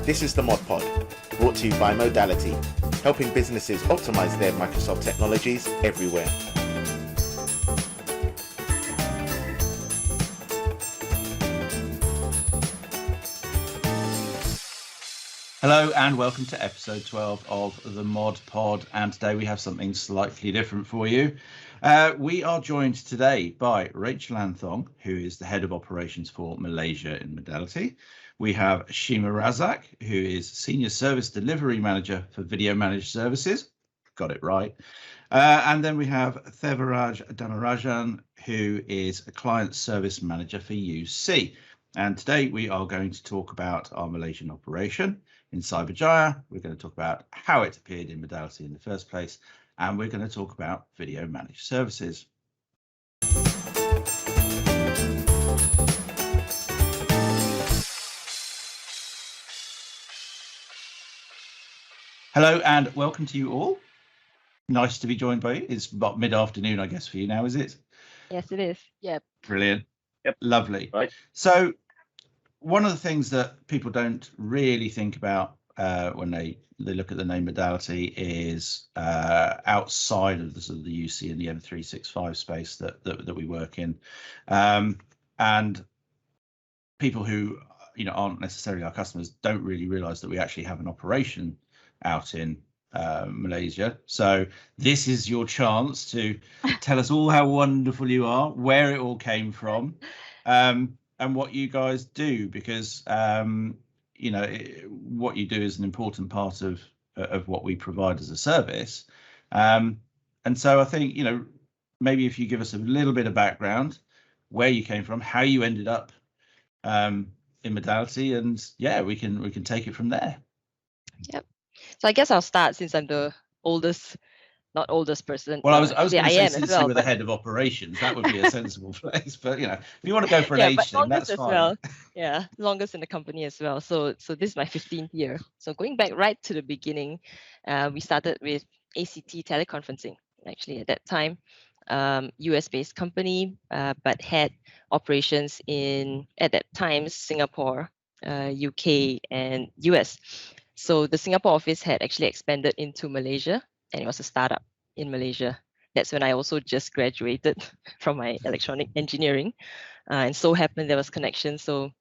This is the Mod Pod, brought to you by Modality, helping businesses optimize their Microsoft technologies everywhere. Hello and welcome to episode 12 of the Mod Pod, and today we have something slightly different for you. We are joined today by Rachel Anne Thong, who is the head of operations for Malaysia in Modality. We have Shima Razak, who is senior service delivery manager for video managed services. Got it right. And then we have Thevaraj Dharmarajan, who is a client service manager for UC. And today we are going to talk about our Malaysian operation in Cyberjaya. We're going to talk about how it appeared in Modality in the first place, and we're going to talk about video managed services. Hello and welcome to you all. Nice to be joined by you. It's about mid-afternoon, I guess, for you now, is it? Yes, it is. Yep. Brilliant. Yep. Lovely. Right. So one of the things that people don't really think about when they look at the name Modality is outside of the sort of the UC and the M365 space that we work in, and people who aren't necessarily our customers don't really realise that we actually have an operation out in Malaysia. So this is your chance to tell us all how wonderful you are, where it all came from, and what you guys do, because what you do is an important part of what we provide as a service. And so I think maybe if you give us a little bit of background, where you came from, how you ended up in Modality, and yeah, we can take it from there. Yep. So I guess I'll start since I'm the oldest, not oldest person. Well, I was going to say, since you were the but head of operations, that would be a sensible place. But if you want to go for an age thing, that's fine. Well. Yeah, longest in the company as well. So this is my 15th year. So going back right to the beginning, we started with ACT teleconferencing. Actually, at that time, US-based company, but had operations in at that time Singapore, UK, and US. So the Singapore office had actually expanded into Malaysia, and it was a startup in Malaysia. That's when I also just graduated from my electronic engineering, and so happened there was connection. So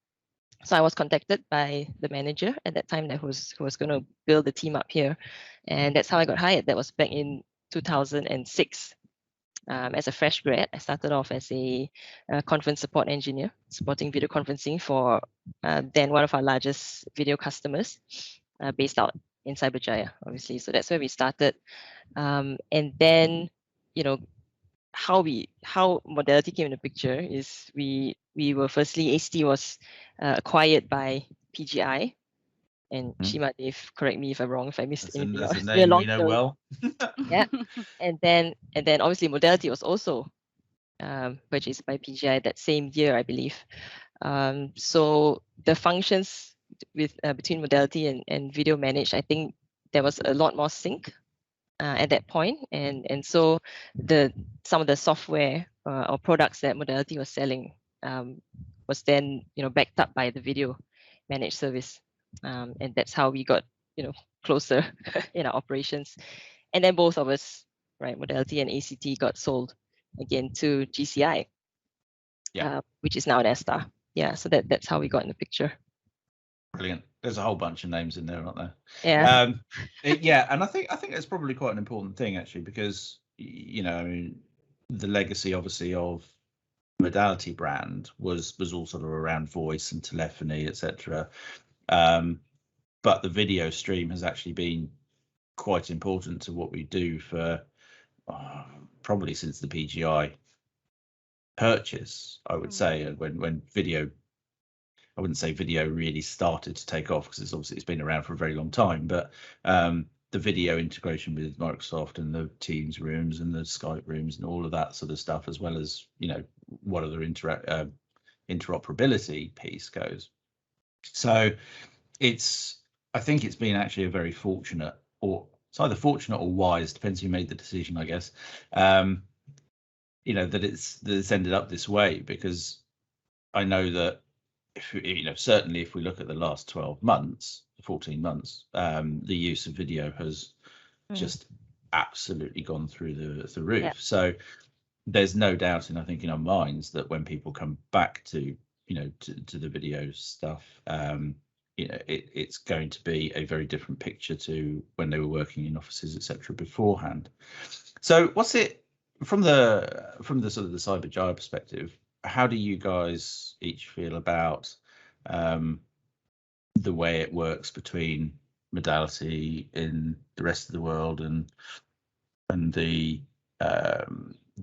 I was contacted by the manager at that time who was going to build the team up here, and that's how I got hired. That was back in 2006. As a fresh grad, I started off as a conference support engineer, supporting video conferencing for then one of our largest video customers, based out in Cyberjaya, obviously. So that's where we started. And then, how Modality came in the picture is we were firstly, ACT was acquired by PGI. And Shima, Dave, correct me if I'm wrong, if I missed anything. That's a name we know well. Yeah, and then obviously Modality was also purchased by PGI that same year, I believe. So the functions between Modality and video managed, I think there was a lot more sync at that point, and so some of the software or products that Modality was selling was then backed up by the video managed service. And that's how we got closer in our operations. And then both of us, right, Modality and ACT, got sold again to GCI, which is now an Astar. Yeah, so that's how we got in the picture. Brilliant. There's a whole bunch of names in there, aren't there? Yeah. And I think that's probably quite an important thing, actually, because the legacy obviously of Modality brand was all sort of around voice and telephony, etc. But the video stream has actually been quite important to what we do for probably since the PGI purchase, I would say, when video, I wouldn't say video really started to take off, because it's been around for a very long time, but the video integration with Microsoft and the Teams rooms and the Skype rooms and all of that sort of stuff, as well as what other interoperability piece goes. So I think it's been actually a very fortunate, or it's either fortunate or wise, depends who made the decision, I guess, that it's ended up this way, because I know that certainly if we look at the last 12 months, 14 months, the use of video has just absolutely gone through the roof. Yeah. So there's no doubt I think in our minds that when people come back to to the video stuff, it's going to be a very different picture to when they were working in offices, etc. beforehand. So what's it from the sort of the Cyberjaya perspective? How do you guys each feel about the way it works between Modality in the rest of the world and the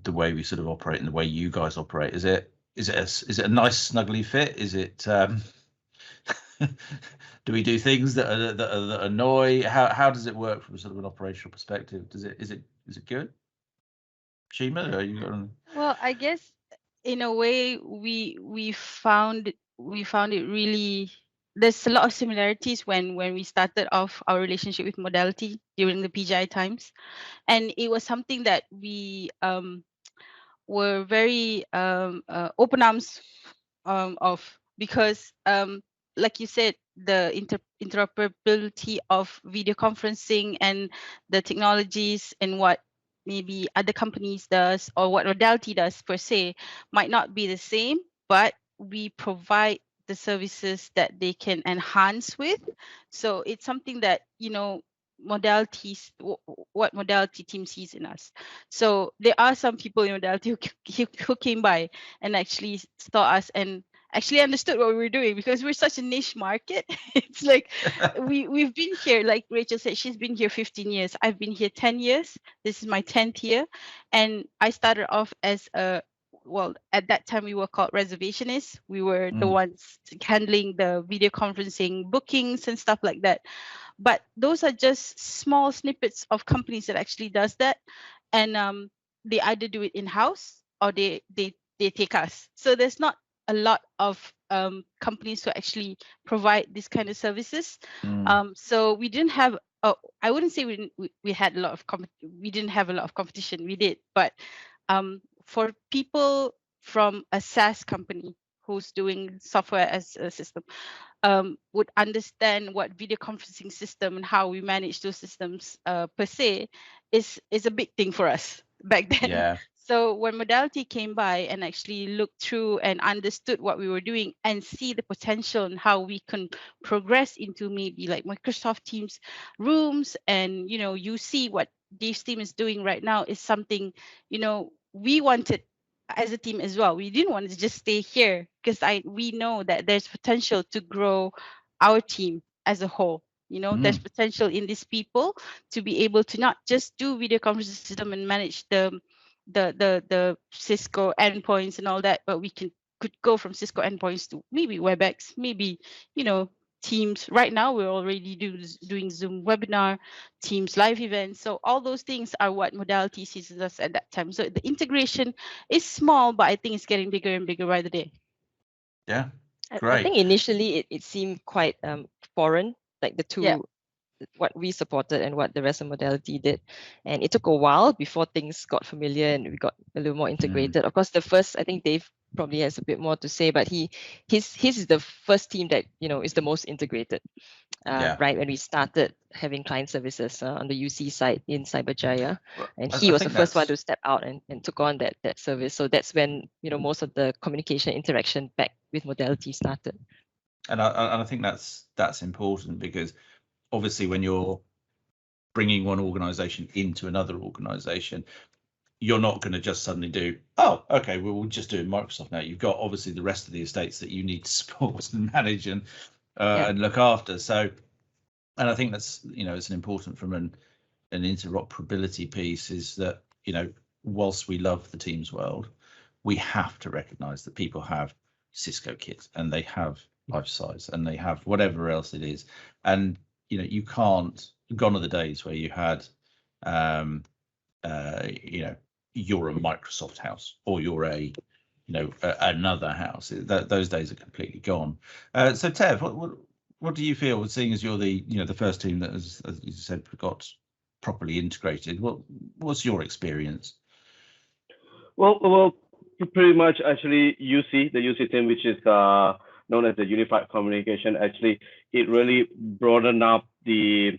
way we sort of operate and the way you guys operate? Is it a nice snuggly fit? Is it do we do things that annoy? How does it work from sort of an operational perspective? Is it good? Shima, are you going? Well, I guess in a way we found it really, there's a lot of similarities when we started off our relationship with Modality during the PGI times, and it was something that we were very open arms of, because like you said, the interoperability of video conferencing and the technologies and what maybe other companies does or what Modality does per se might not be the same, but we provide the services that they can enhance with. So it's something that modalities, what Modality team sees in us. So there are some people in Modality who came by and actually saw us and actually understood what we were doing, because we're such a niche market. It's like we've been here, like Rachel said, she's been here 15 years. I've been here 10 years. This is my 10th year. And I started off as at that time we were called reservationists. We were the ones handling the video conferencing bookings and stuff like that. But those are just small snippets of companies that actually does that. And they either do it in-house or they take us. So there's not a lot of companies who actually provide this kind of services. So we didn't have, I wouldn't say we had a lot of we didn't have a lot of competition. We did, but for people from a SaaS company who's doing software as a system, would understand what video conferencing system and how we manage those systems per se is a big thing for us back then. Yeah. So when Modality came by and actually looked through and understood what we were doing and see the potential and how we can progress into maybe like Microsoft Teams rooms, and you see what Dave's team is doing right now is something we wanted as a team as well. We didn't want to just stay here, because we know that there's potential to grow our team as a whole. There's potential in these people to be able to not just do video conferencing system and manage the Cisco endpoints and all that, but we could go from Cisco endpoints to maybe WebEx, maybe Teams. Right now we're already doing Zoom webinar, Teams live events. So all those things are what Modality sees us at that time. So the integration is small, but I think it's getting bigger and bigger by the day. Yeah, I think initially it seemed quite foreign, like the two. Yeah. What we supported and what the rest of Modality did, and it took a while before things got familiar and we got a little more integrated. Of course, the first, I think Dave probably has a bit more to say, but his is the first team that is the most integrated. Right when we started having client services on the UC side in Cyberjaya, and he was the first one to step out and took on that service. So that's when most of the communication interaction back with Modality started. And I think that's important, because obviously when you're bringing one organization into another organization, you're not going to just suddenly do, oh, okay, we'll just do it Microsoft now. You've got obviously the rest of the estates that you need to support and manage and look after. So, and I think that's, it's an important from an interoperability piece, is that, whilst we love the Teams world, we have to recognize that people have Cisco kit and they have life size and they have whatever else it is. And you can't, gone are the days where you had, you're a Microsoft house or you're another house. Those days are completely gone. So Tev, what do you feel, seeing as you're the first team that has, as you said, got properly integrated? What's your experience? Well, pretty much actually the UC team, which is known as the unified communication. Actually, it really broadened up the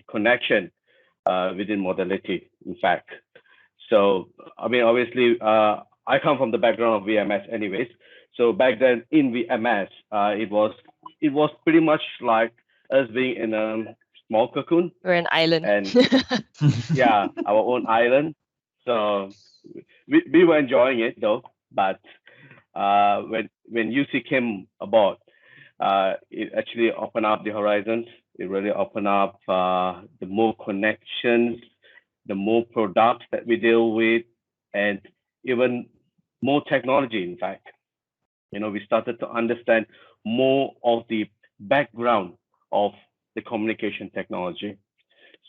connection within Modality, in fact. So, I mean, obviously, I come from the background of VMS anyways. So back then in VMS, it was pretty much like us being in a small cocoon. We're an island. And yeah, our own island. So we were enjoying it though. But when UC came aboard, it actually opened up the horizons. It really opened up the more connections, the more products that we deal with, and even more technology. In fact, we started to understand more of the background of the communication technology.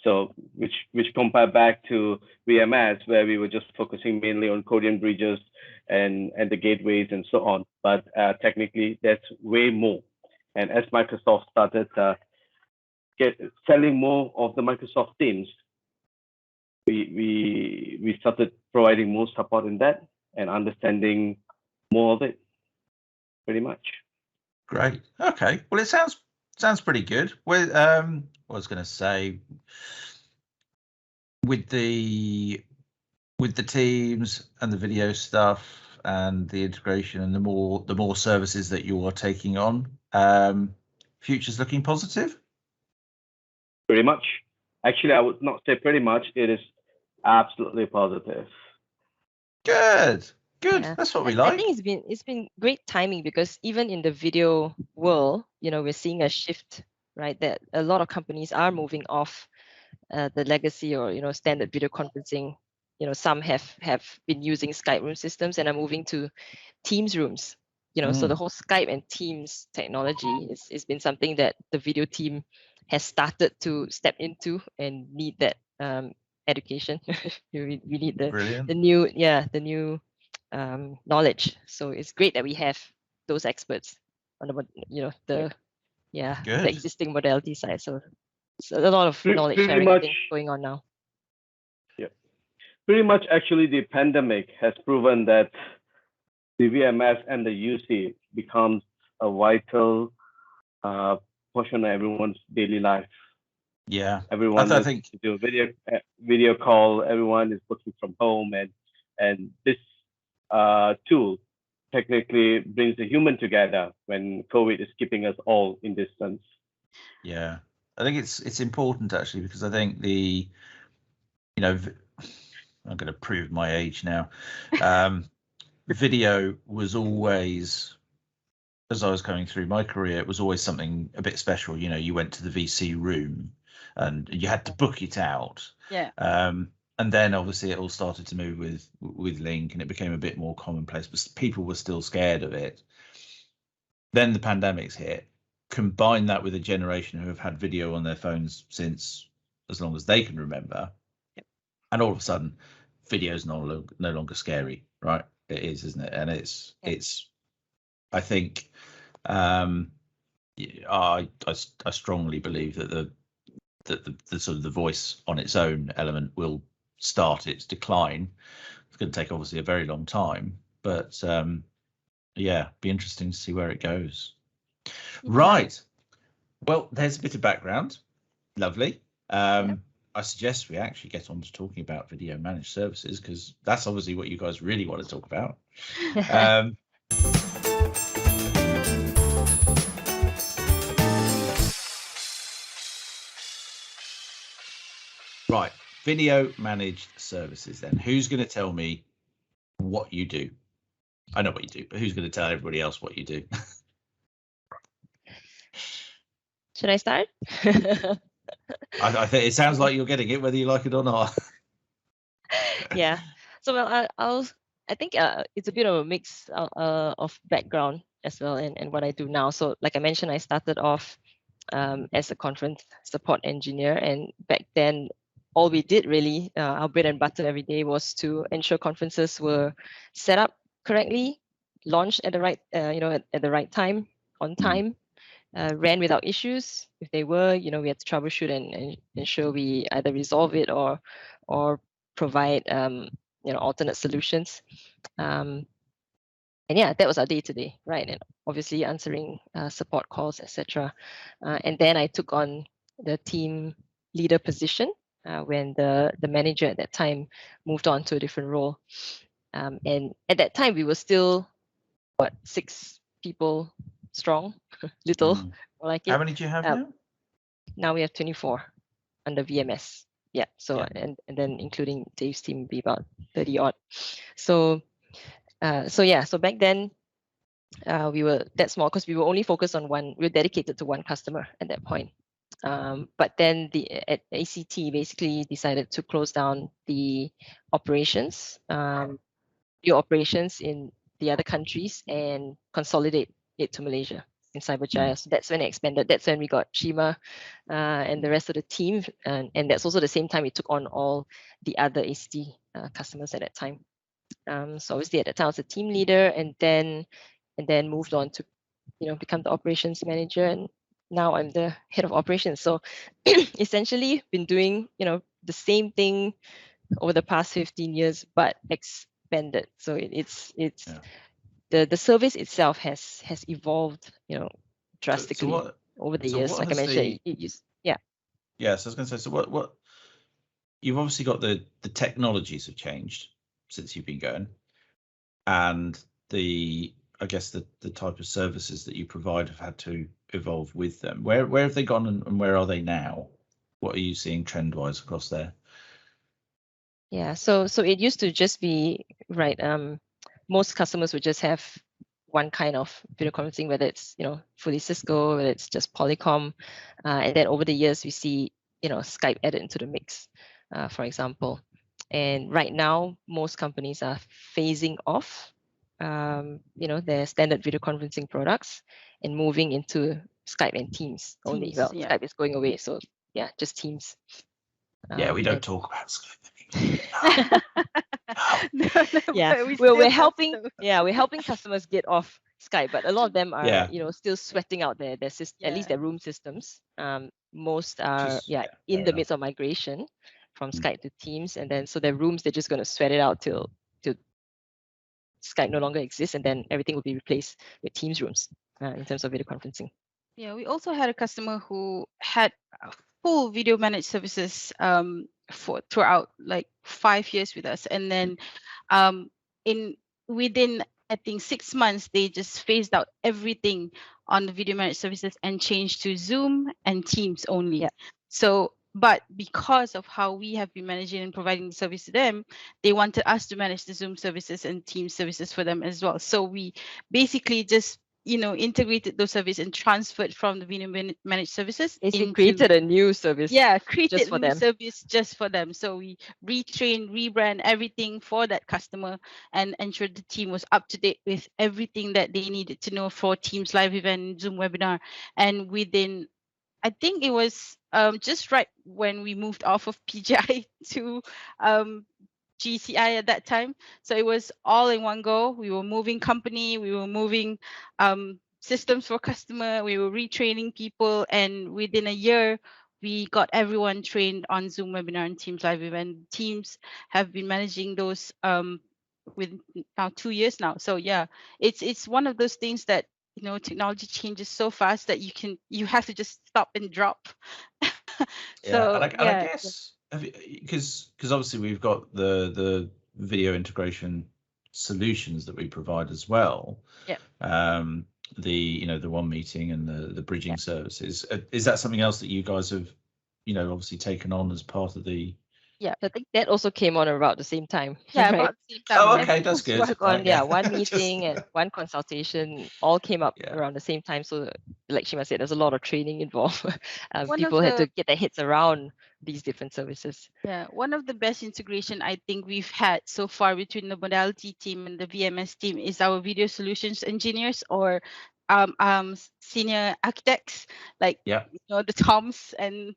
So which compare back to VMS, where we were just focusing mainly on coding bridges and the gateways and so on. But technically, that's way more. And as Microsoft started selling more of the Microsoft Teams, we started providing more support in that and understanding more of it, pretty much. Great. Okay. Well, it sounds pretty good. With I was going to say, with the Teams and the video stuff and the integration and the more services that you are taking on, future's looking positive. Pretty much. Actually, I would not say pretty much. It is absolutely positive. Good. Yeah. That's what we I like. think it's been great timing, because even in the video world, we're seeing a shift, right? That a lot of companies are moving off the legacy or standard video conferencing. Some have been using Skype room systems and are moving to Teams rooms. So the whole Skype and Teams technology is been something that the video team has started to step into and need that education. we need Brilliant. the new knowledge. So it's great that we have those experts on the Good. existing modality side. So it's a lot of knowledge Pretty sharing, I much, think, going on now. Yeah, pretty much. Actually, the pandemic has proven that the VMS and the UC becomes a vital portion of everyone's daily life. Yeah. Everyone I is think to do a video call. Everyone is working from home, and this tool technically brings the human together when COVID is keeping us all in distance. Yeah, I think it's important actually, because I think I'm going to prove my age now. Video was always, as I was going through my career, it was always something a bit special. You went to the VC room and you had to book it out. Yeah. And then obviously it all started to move with Link, and it became a bit more commonplace, but people were still scared of it. Then the pandemic's hit. Combine that with a generation who have had video on their phones since as long as they can remember. Yep. And all of a sudden, video is no longer scary, right? It is, isn't it? And it's I think I strongly believe that the sort of the voice on its own element will start its decline. It's going to take obviously a very long time, but yeah, be interesting to see where it goes. Right. Well, there's a bit of background. Lovely. I suggest we actually get on to talking about video managed services, because that's obviously what you guys really want to talk about. Right. Video managed services then. Who's going to tell me what you do? I know what you do, but who's going to tell everybody else what you do? Should I start? I think it sounds like you're getting it, whether you like it or not. Yeah. So I think it's a bit of a mix of background as well, and what I do now. So like I mentioned, I started off as a conference support engineer, and back then all we did really, our bread and butter every day, was to ensure conferences were set up correctly, launched at the right at the right time, on time, ran without issues. If they were, we had to troubleshoot and ensure we either resolve it or provide alternate solutions. yeah, that was our day to day, right? And obviously answering support calls, etc. And then I took on the team leader position when the manager at that time moved on to a different role. And at that time, we were still 6 people strong, little more like How it. many do you have Uh, now? Now we have 24 under VMS. Yeah. So Yeah. and then including Dave's team, be about 30 odd. So so back then we were that small because we were only focused on one. We were dedicated to one customer at that point. But then at ACT basically decided to close down the operations, your operations in the other countries and consolidate it to Malaysia in Cyberjaya. So that's when it expanded. That's when we got Shima and the rest of the team. And that's also the same time we took on all the other ACT customers at that time. So obviously at that time I was a team leader and then moved on to become the operations manager, and now I'm the head of operations. So essentially been doing the same thing over the past 15 years but expanded. So it's the service itself has evolved drastically over the years. Like I mentioned, yeah. Yeah, so I was going to say, so what you've obviously got the technologies have changed since you've been going, and I guess the type of services that you provide have had to evolve with them. Where have they gone and where are they now? What are you seeing trend wise across there? Yeah, so it used to just be right. Most customers would just have one kind of video conferencing, whether it's fully Cisco, whether it's just Polycom, and then over the years we see Skype added into the mix, for example. And right now, most companies are phasing off, their standard video conferencing products and moving into Skype and Teams only. Teams, Well, yeah. Skype is going away, so yeah, just Teams. Yeah, we don't talk about Skype anymore. Yeah, we're helping. Yeah, we're helping customers get off Skype, but a lot of them are still sweating out their at least their room systems. Most are in the midst of migration from Skype to Teams, and then so their rooms they're just going to sweat it out till Skype no longer exists, and then everything will be replaced with Teams rooms in terms of video conferencing. Yeah, we also had a customer who had full video managed services for throughout like 5 years with us, and then within I think 6 months they just phased out everything on the video managed services and changed to Zoom and Teams only. Yeah. So but because of how we have been managing and providing the service to them, they wanted us to manage the Zoom services and Teams services for them as well. So we basically just integrated those services and transferred from the video managed services. Basically created a new service. Yeah, created just for a new them. service just for them. So we retrained, rebrand everything for that customer and ensured the team was up to date with everything that they needed to know for Teams live event, Zoom webinar. And within, I think it was just right when we moved off of PGI to GCI at that time. So it was all in one go. We were moving company, we were moving systems for customer, we were retraining people, and within a year, we got everyone trained on Zoom webinar and Teams live event. Teams have been managing those with now 2 years now. So yeah, it's one of those things that technology changes so fast that you have to just stop and drop. So and I guess because obviously we've got the video integration solutions that we provide as well. Yeah. The one meeting and the bridging services. Is that something else that you guys have obviously taken on as part of the? Yeah, I think that also came on about the same time. Yeah, right? about the same time. Oh, okay, that's good. Work on one meeting and one consultation all came up around the same time. So, like Shima said, there's a lot of training involved. People had to get their heads around these different services. Yeah, one of the best integration I think we've had so far between the Modality team and the VMS team is our video solutions engineers or senior architects, like the Toms and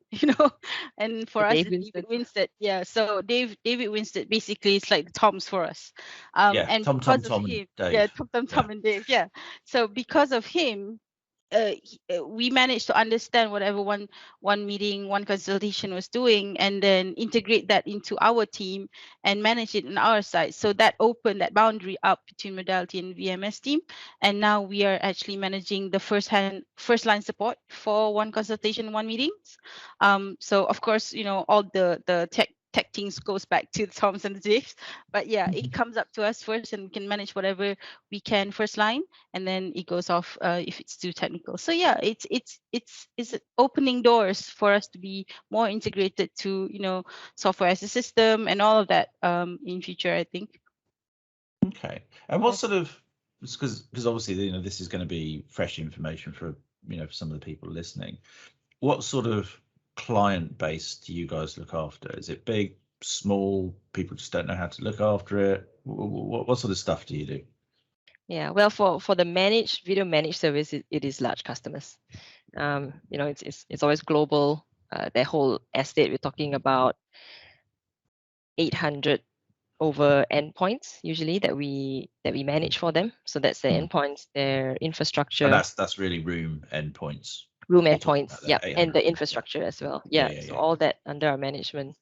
and for us David Winstead. Yeah, so David Winstead basically is like the Toms for us. And Tom because Tom of him, and Dave. Tom and Dave. Yeah. So because of him, we managed to understand whatever one meeting, one consultation was doing, and then integrate that into our team and manage it on our side. So that opened that boundary up between Modality and VMS team, and now we are actually managing the first line support for one consultation, one meetings. So of course, all the tech teams goes back to the Toms and the James, but yeah, it comes up to us first, and we can manage whatever we can first line, and then it goes off if it's too technical. So yeah, it's opening doors for us to be more integrated to software as a system and all of that in future, I think. Okay. And what sort of, because obviously this is going to be fresh information for for some of the people listening. What sort of client base do you guys look after? Is it big, small? People just don't know how to look after it. What sort of stuff do you do? Yeah, well, for the video managed service, it is large customers. It's always global. Their whole estate, we're talking about 800 over endpoints usually that we manage for them. So that's their endpoints, their infrastructure. And that's really room endpoints. Room endpoints, yep, and the 800. infrastructure as well. Yeah, so all that under our management,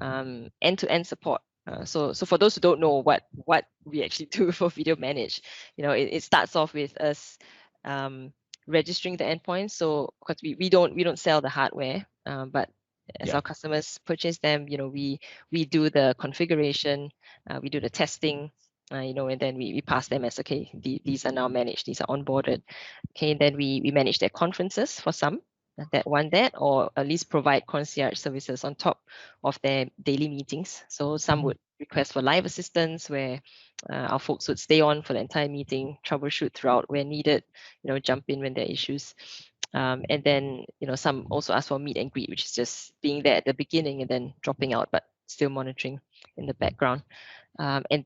end-to-end support. So for those who don't know what we actually do for video manage, it starts off with us registering the endpoints. So because we don't sell the hardware, but as our customers purchase them, we do the configuration, we do the testing, and then we pass them as, okay, these are now managed, these are onboarded. Okay, then we manage their conferences for some that want that, or at least provide concierge services on top of their daily meetings. So some would request for live assistance, where our folks would stay on for the entire meeting, troubleshoot throughout where needed, jump in when there are issues. And then some also ask for meet and greet, which is just being there at the beginning and then dropping out, but still monitoring in the background. And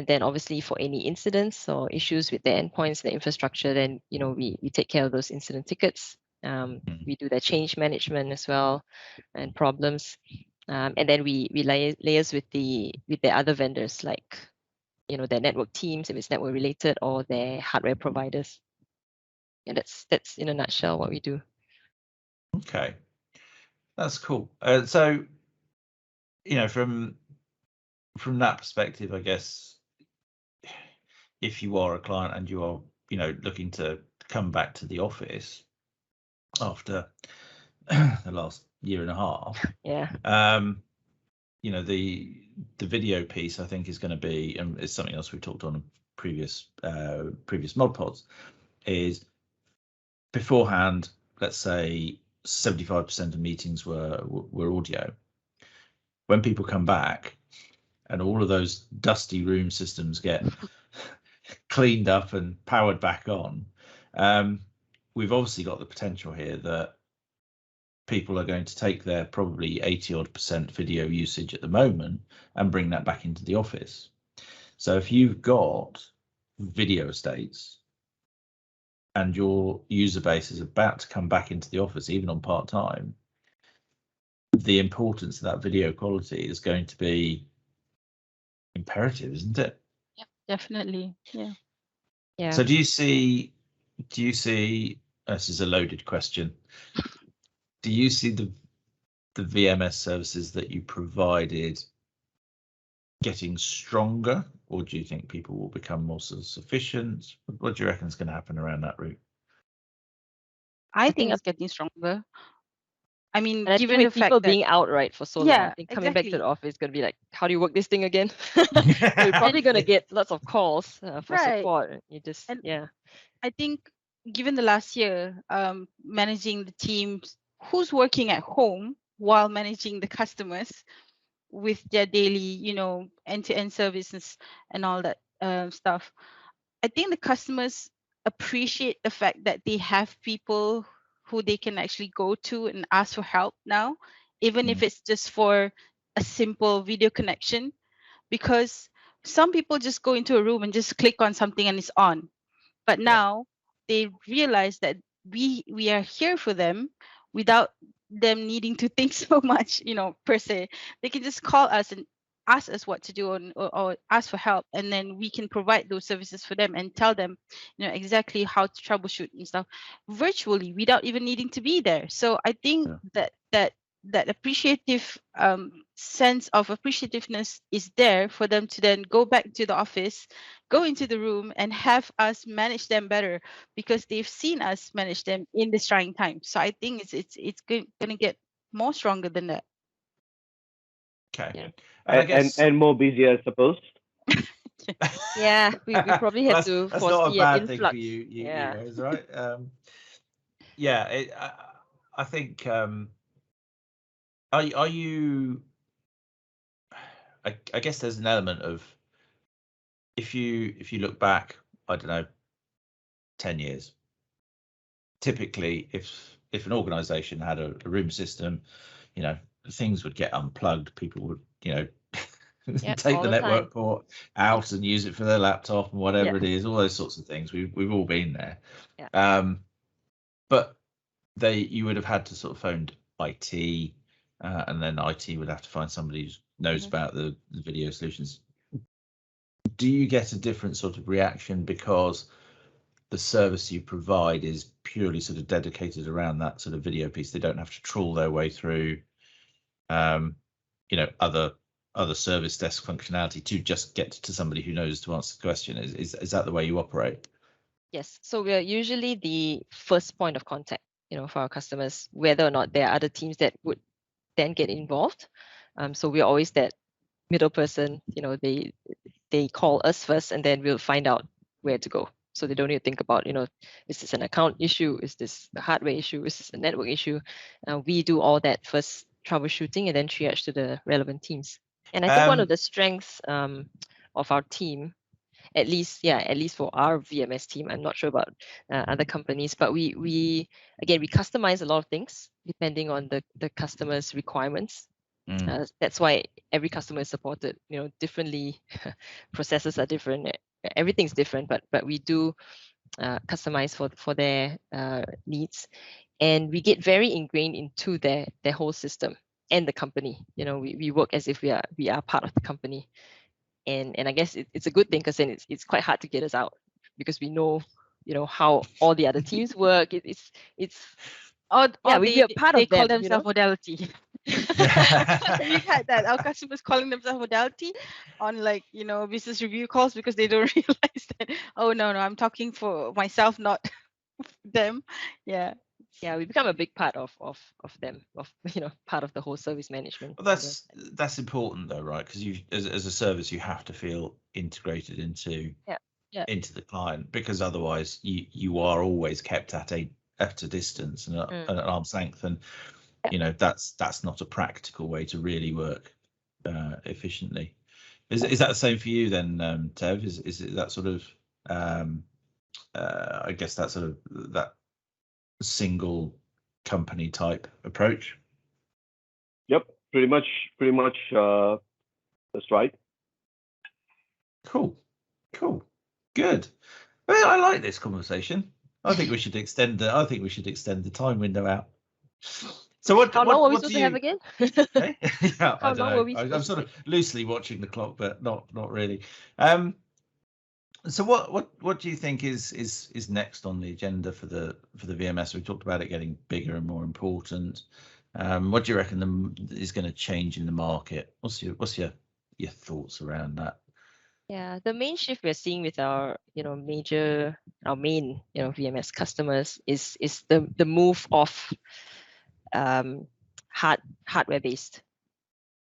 then obviously for any incidents or issues with the endpoints, the infrastructure, then we take care of those incident tickets. We do the change management as well and problems. And then we liaise with the other vendors, like their network teams if it's network related, or their hardware providers. And that's in a nutshell what we do. Okay, that's cool. So from that perspective, I guess, if you are a client and you are looking to come back to the office after the last year and a half, the video piece, I think, is going to be, and it's something else we've talked on in previous mod pods, is beforehand, let's say 75% of meetings were audio. When people come back and all of those dusty room systems get cleaned up and powered back on, we've obviously got the potential here that people are going to take their probably 80% video usage at the moment and bring that back into the office. So if you've got video estates and your user base is about to come back into the office, even on part-time, the importance of that video quality is going to be imperative, isn't it? Yep, definitely. Yeah. So do you see, this is a loaded question, do you see the VMS services that you provided getting stronger, or do you think people will become more sufficient? What do you reckon is going to happen around that route? I think it's getting stronger. I mean, and given the fact people that being out for so long, I think coming back to the office is going to be like, how do you work this thing again? You're probably going to get lots of calls for support. You just I think given the last year, managing the teams who's working at home while managing the customers with their daily, end-to-end services and all that stuff, I think the customers appreciate the fact that they have people who they can actually go to and ask for help now, even if it's just for a simple video connection, because some people just go into a room and just click on something and it's on. But now they realize that we are here for them without them needing to think so much, per se. They can just call us and ask us what to do or ask for help, and then we can provide those services for them and tell them, exactly how to troubleshoot and stuff virtually without even needing to be there. So I think that appreciative sense of appreciativeness is there for them to then go back to the office, go into the room, and have us manage them better because they've seen us manage them in this trying time. So I think it's going to get more stronger than that. Okay. Yeah. And I guess and more busy, I suppose. Yeah, we probably well, have to that's not a foresee an bad thing influx. for you Yeah. guys, right? Yeah, I think are you I guess there's an element of if you look back, I don't know, 10 years, typically if an organization had a room system, things would get unplugged, people would Yep, take all the the time. network port out and use it for their laptop and whatever Yeah. it is, all those sorts of things. We've all been there. Yeah. But you would have had to sort of phone IT, and then IT would have to find somebody who knows about the video solutions. Do you get a different sort of reaction because the service you provide is purely sort of dedicated around that sort of video piece? They don't have to trawl their way through, other service desk functionality to just get to somebody who knows to answer the question. Is that the way you operate? Yes. So we are usually the first point of contact, for our customers, whether or not there are other teams that would then get involved. So we're always that middle person. They call us first, and then we'll find out where to go. So they don't need to think about, is this an account issue? Is this a hardware issue? Is this a network issue? We do all that first troubleshooting and then triage to the relevant teams. And I think one of the strengths of our team, at least for our VMS team, I'm not sure about other companies, but we customize a lot of things depending on the customer's requirements. That's why every customer is supported, differently. Processes are different, everything's different, but we do customize for their needs, and we get very ingrained into their whole system and the company. We work as if we are part of the company, and I guess it's a good thing, because then it's quite hard to get us out, because we know how all the other teams work. It's we're part they of them. call themselves Modality. We've had that, our customers calling themselves Modality on business review calls, because they don't realize that, oh no, I'm talking for myself, not them. Yeah, we become a big part of them, part of the whole service management. Well, that's important though, right? Because you as a service, you have to feel integrated into the client, because otherwise you are always kept at a distance and an arm's length, and that's not a practical way to really work efficiently. Is that the same for you then, Tev? Is it that sort of I guess that sort of that single company type approach? Yep, pretty much that's right. Cool, good. Well, I like this conversation. I think we should extend the time window out. So how long were we supposed to have again? Yeah, How long were we supposed I'm sort of loosely watching the clock, but not really. So what do you think is next on the agenda for the VMS? We talked about it getting bigger and more important. What do you reckon is going to change in the market? What's your thoughts around that? Yeah, the main shift we're seeing with our main VMS customers is the move of hardware based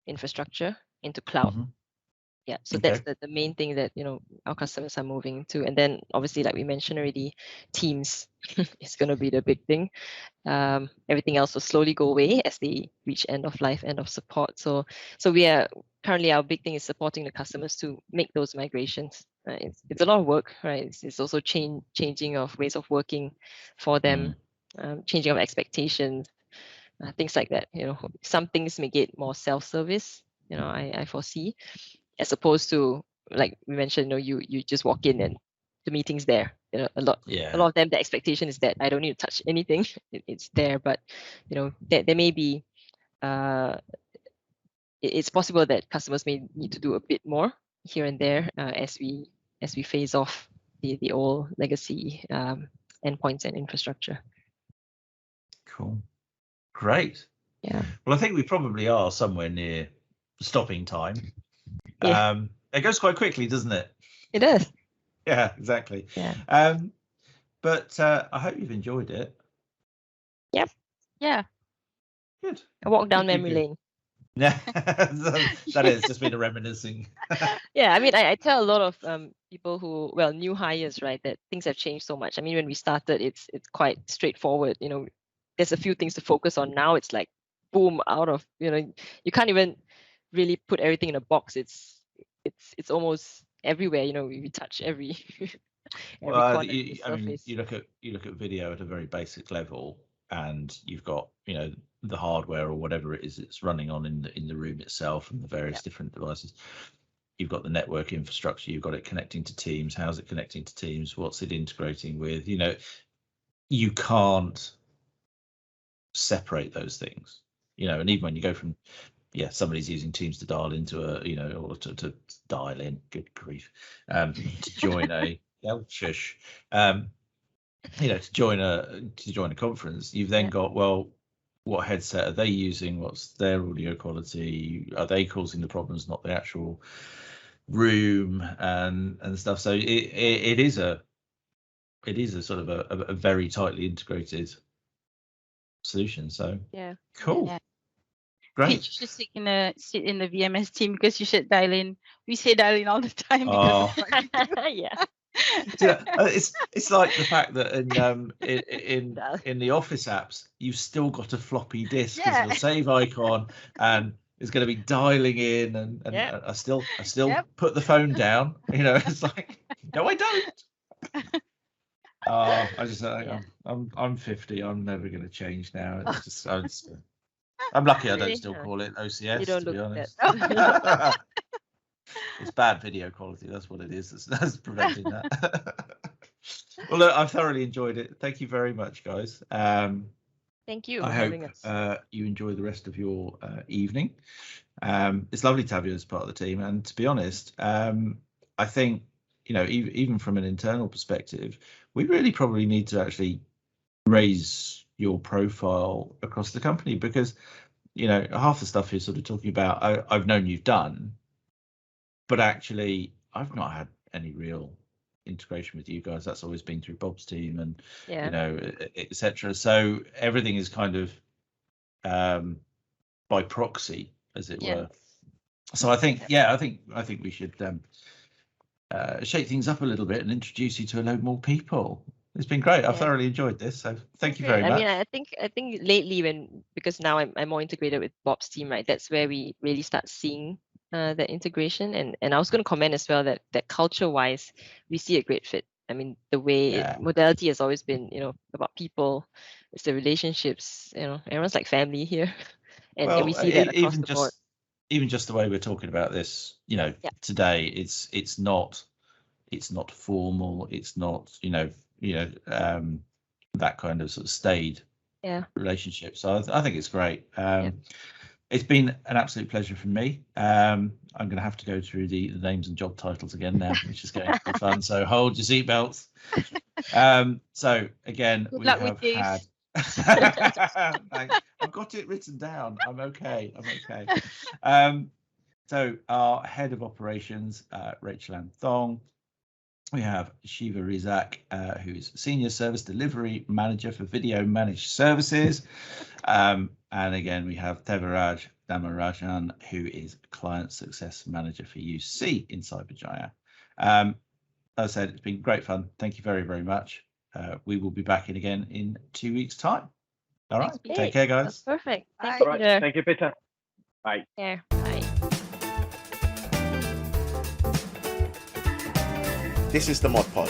infrastructure into cloud. Yeah, so Okay. that's the main thing that our customers are moving to. And then obviously, like we mentioned already, Teams is going to be the big thing. Everything else will slowly go away as they reach end of life, end of support. So we are currently, our big thing is supporting the customers to make those migrations. It's a lot of work, right? It's also changing of ways of working for them, changing of expectations, things like that. Some things may get more self-service. I foresee, as opposed to, like we mentioned, you just walk in and the meeting's there. A lot of them, the expectation is that I don't need to touch anything. It's there, but there may be it's possible that customers may need to do a bit more here and there as we phase off the old legacy endpoints and infrastructure. Cool. Great. Yeah. Well, I think we probably are somewhere near stopping time. Yeah. It goes quite quickly, doesn't it? It does. Yeah, exactly. Yeah. But I hope you've enjoyed it. Yep. Yeah. Good. A walk down Good, good, memory good. lane. Yeah, that is just been a reminiscing. Yeah, I mean, I tell a lot of people who, well, new hires, right, that things have changed so much. I mean, when we started, it's quite straightforward. You know, there's a few things to focus on. Now it's like, boom, out of, you know, you can't even really put everything in a box. It's almost everywhere. You know, we touch every Well, corner of the I mean, surface. you look at video at a very basic level, and you've got, you know, the hardware or whatever it is it's running on in the room itself and the various different devices. You've got the network infrastructure, you've got it connecting to Teams. How's it connecting to Teams? What's it integrating with? You know, you can't separate those things. You know, and even when you go from, somebody's using Teams to dial into a, you know, or to dial in, good grief, to join a shush, you know, to join a conference. You've then got, well, what headset are they using? What's their audio quality? Are they causing the problems, not the actual room and stuff? So it is a sort of a very tightly integrated solution. So cool. Yeah. Great. You should sit in the VMS team because you should dial in. We say dial in all the time. Oh. Yeah. Yeah, it's like the fact that in the Office apps you've still got a floppy disk as your save icon, and it's going to be dialing in, and I still put the phone down. You know, it's like, no, I don't. I'm 50. I'm never going to change now. It's just I'm lucky I don't still call it OCS. You don't to be look honest. that. It's bad video quality. That's what it is. That's preventing that. Well, look, I've thoroughly enjoyed it. Thank you very much, guys. Thank you I for hope having us. you enjoy the rest of your evening. It's lovely to have you as part of the team. And to be honest, I think, you know, even from an internal perspective, we really probably need to actually raise your profile across the company, because, you know, half the stuff you're sort of talking about, I've known you've done. But actually, I've not had any real integration with you guys. That's always been through Bob's team and, you know, etc. So everything is kind of by proxy, as it were. So I think, I think we should shake things up a little bit and introduce you to a load more people. It's been great. I've thoroughly enjoyed this. So thank you very much. I mean, I think lately, because now I'm more integrated with Bob's team, right? That's where we really start seeing that integration. And I was going to comment as well that culture-wise, we see a great fit. I mean, the way Modality has always been, you know, about people, it's the relationships. You know, everyone's like family here, and we see that across the board. Even just the way we're talking about this, you know, today, it's not formal. It's not, you know, that kind of sort of staid relationship. So I think it's great. It's been an absolute pleasure for me. I'm going to have to go through the names and job titles again now, which is going to be fun. So hold your seatbelts. So again, we have had. Thanks. I've got it written down. I'm okay. So our head of operations, Rachel Anne Thong. We have Shima Razak, who is Senior Service Delivery Manager for Video Managed Services. And again, we have Thevaraj Dharmarajan, who is Client Success Manager for UC in Cyberjaya. As I said, it's been great fun. Thank you very, very much. We will be back in again in 2 weeks' time. All right. Take care, guys. That's perfect. Thank you, Peter. Thank you, Peter. Bye. Yeah. Bye. This is the Mod Pod,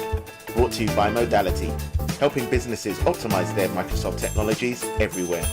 brought to you by Modality, helping businesses optimize their Microsoft technologies everywhere.